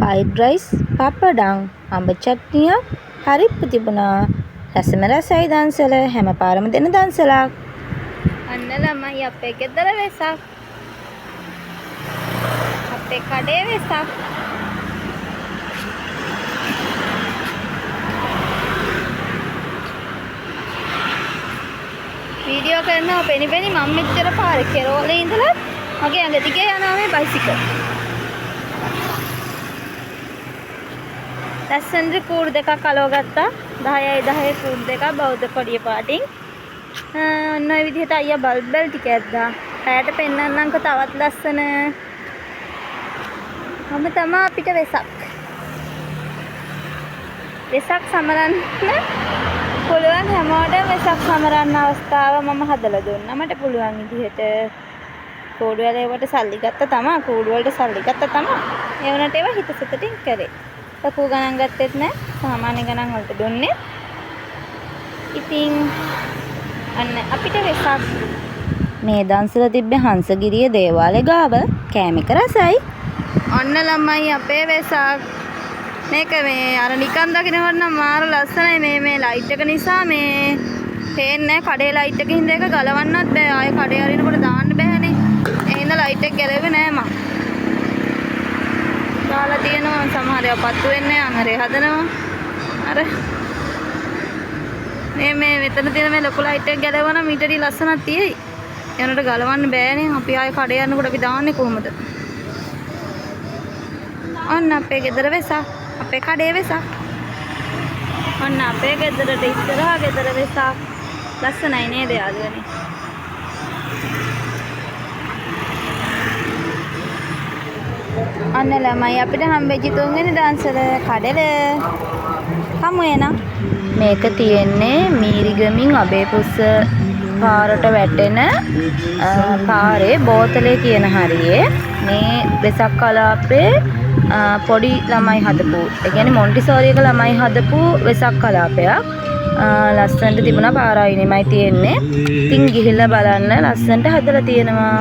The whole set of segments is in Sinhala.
ෆ්‍රයිඩ් රයිස්, පපඩම්, අඹ චට්නියක් හරිප්පු තිබුණා. රසම රසයි දන්සල හැම පාරම දෙන දන්සලක්. අන්න ළමයි අපේ ගෙදර වෙසක්. අපේ කඩේ වෙසක්. වීඩියෝ කරනවා පෙනි පෙනි මම මෙච්චර පාරේ කෙරෝලේ ඉඳලා මගේ ඇඟ දිගේ යනවා මේ බයිසිකල්. ලස්සනට කූඩු දෙකක් අලව ගත්තා. 10යි 10 කූඩු දෙකක් බෞද්ධ කොඩිය පාටින්. ඔන්න ඔය විදිහට අයියා බල්බ් බෙල් ටික ඇද්දා. පැයට පෙන්නන්නම්කෝ තවත් ලස්සන. මම තමයි අපිට වෙසක්. වෙසක් සමරන්න පුළුවන් හැමෝටම වෙසක් සමරන්න අවස්ථාව මම හදලා දුන්නා. මට පුළුවන් විදිහට කූඩු වලට සල්ලි ගත්තා තමයි. කූඩු වලට සල්ලි ගත්තා තමයි. ඒ වුණාට ඒවා හිත සතුටින් කරේ. ලකු ගණන් ගත්තෙත් නෑ. සාමාන්‍ය ගණන් වලට දුන්නේ. ඉතින් අන්න අපිට වෙසක් මේ දන්සල තිබ්බේ හංසගිරිය දේවාලේ ගාව කෑම එක රසයි. ඔන්න ළමයි අපේ වෙසක්. මේක මේ අර නිකන් දකින්නකොට නම් මාර ලස්සනයි මේ ලයිට් එක නිසා මේ පේන්නේ කඩේ ලයිට් එකකින් හින්දා ඒක ගලවන්නත් බෑ. ආයේ කඩේ අරිනකොට දාන්න බෑනේ. ඒ හින්දා ලයිට් එක ගැලවෙන්නේ නෑ මං. දාලා තියෙනවා සමහර ඒවා පත්තු වෙන්නේ අංගරේ හදනවා. අර මේ මෙතන තියෙන මේ ලොකු ලයිට් එක ගැලවුවා නම් ඊටදී ලස්සනක් තියෙයි. යනට ගලවන්න බෑනේ. අපි ආයේ කඩේ යනකොට අපි දාන්නේ කොහොමද? ඔන්න අපේ ගෙදර වෙසක්. අපේ කඩේ වෙසක්. ඔන්න අපේ ගෙදරට ඉස්සරහා ගෙදර වෙසක්. ලස්සනයි නේද යාළුවනේ? අන්න ළමයි අපිට හම්බෙච්ච තුන්වෙනි දන්සල කඩල. හමු එනවා. මේක තියෙන්නේ මීරිගමින් අබේපුස්ස පාරට වැටෙන පාරේ බෝතලේ කියන හරියේ මේ වෙසක් කලාපේ පොඩි ළමයි හදපු, ඒ කියන්නේ මොන්ටිසෝරි එක ළමයි හදපු වෙසක් කලාපයක්. ලස්සනට තිබුණා. පාරායිනෙමයි තියෙන්නේ. ඉතින් ගිහිල්ලා බලන්න ලස්සනට හදලා තියෙනවා.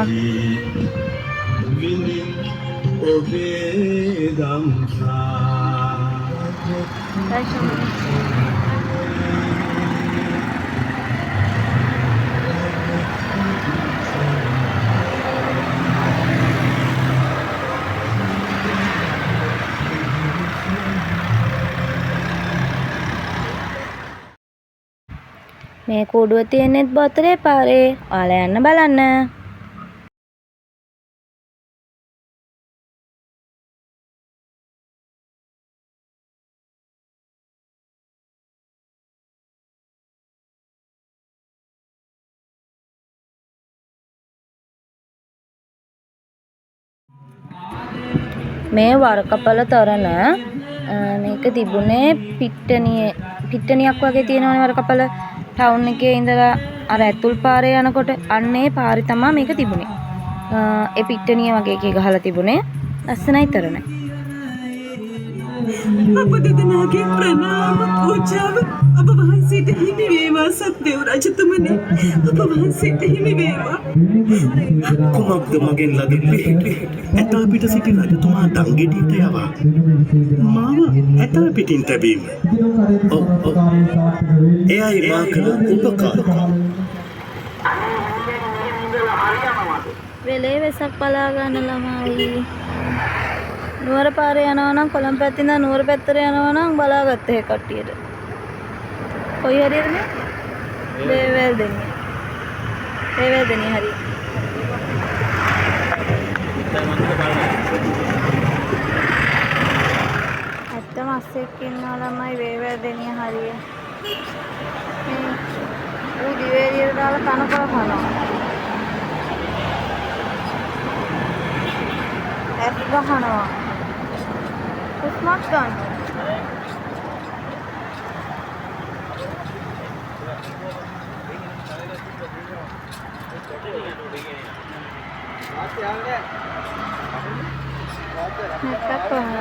මේ කූඩුව තියෙන්නේත් බෝතලේ පාරේ. ඔයාලා යන්න බලන්න. මේ වරකපල තොරණ මේක තිබුණේ පිට්ටනියක් වගේ තියෙනවනේ වරකපල ටවුන් එකේ ඉඳලා අර ඇතුල් පාරේ යනකොට අන්නේ පාරේ තමයි මේක තිබුණේ. ඒ පිට්ටනිය වගේ එකේ ගහලා තිබුණේ. ලස්සනයි තරණ. අප දෙදෙනාගේ ප්‍රණාම පූජාව ඔබ වහන්සේට හිමි වේවා. සත්දේව රජතුමනි, ඔබ වහන්සේට හිමි වේවා. කුමක්ද මගෙන් ලැබෙන්නේ? ඇතා පිට සිටි රජතුමා දංගෙඩියට යවා මාව ඇතා පිටින් තැබීම. එයයි මා කළ උපකාරය. වෙලේ වෙසක් බලා ගන්න ළමයි. නුවර පාරේ යනවා නම් කොළඹ පැත්තේ ඉඳන් නුවර පැත්තට යනවා නම් බලාගත්තේ කට්ටියට. කොයි හරියද මේ? වේවැල් දෙන්නේ. වේවැල් දෙන්නේ හරිය. ඇත්තම අස්සෙක් ඉන්නවා ළමයි වේවැල් දෙන්නේ හරිය. මේ ඌ දිවේලියට දාලා කනකොල කනවා. ඇස් ගහනවා. උස්මත් ගන්න. නැත්තක් කොහොමද?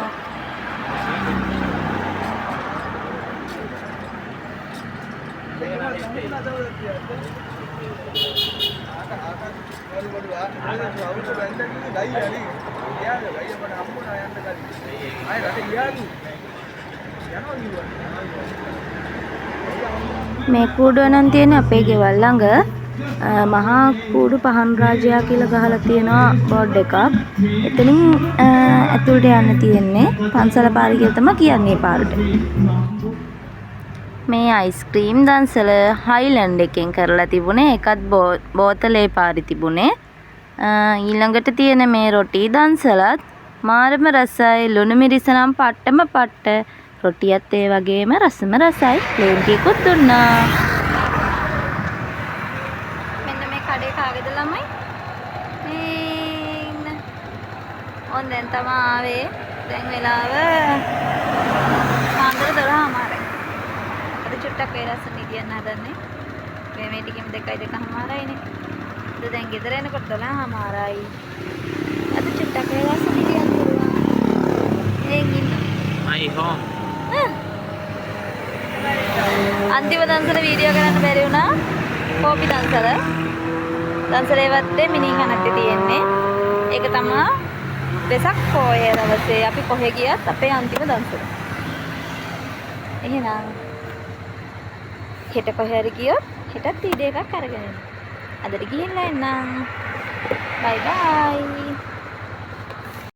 මේ කූඩුව නම් තියෙන අපේ ගෙවල් ළඟ මහා කූඩු පහන් රාජයා කියලා ගහලා තියෙනවා බෝඩ් එකක්. එතනින් ඇතුළට යන්න තියෙන්නේ. පන්සල පාරේ කියලා තමයි කියන්නේ පාරට. මේ අයිස්ක්‍රීම් දන්සල හයිලන්ඩ් එකෙන් කරලා තිබුණේ. ඒකත් බෝතලේ පාරේ තිබුණේ. ඊළඟට තියෙන මේ රොටි දන්සලත් මාරම රසයි. ලුණු මිරිස නම් පට්ටම පට්ට. රොටියත් ඒ වගේම රසම රසයි. ප්ලේන් කේකුත් දුන්නා. මෙන්න මේ කඩේ කාගේද ළමයි? මේ ඔන් දැන් තමයි ආවේ. දැන් වෙලාව පාන්දර 12:00. අද චුට්ටක් වේරස්ස නිදියන්න හදන්නේ. මේ ටිකෙම 2:02යිනේ. දැන් ගෙදර එනකොට 12:00යි. අද චුට්ටක් වේරස්ස නිදියන්න පුළුවන්. එන් ඉන්න. මයි හෝම්. අන්තිම දන්සල වීඩියෝ කරන්න බැරි වුණා. කෝපි දන්සල. දන්සලේ වත්තේ මිනිහනක් තියෙන්නේ. ඒක තමයි වෙසක් පොය දවසේ අපි කොහෙ ගියත් අපේ අන්තිම දන්සල. එහෙනම් හෙට කොහෙ හරි ගියොත් හෙටත් වීඩියෝ එකක් අරගෙන එන්න. අදට ගිහිල්ලා එන්නම්. බයි බයි.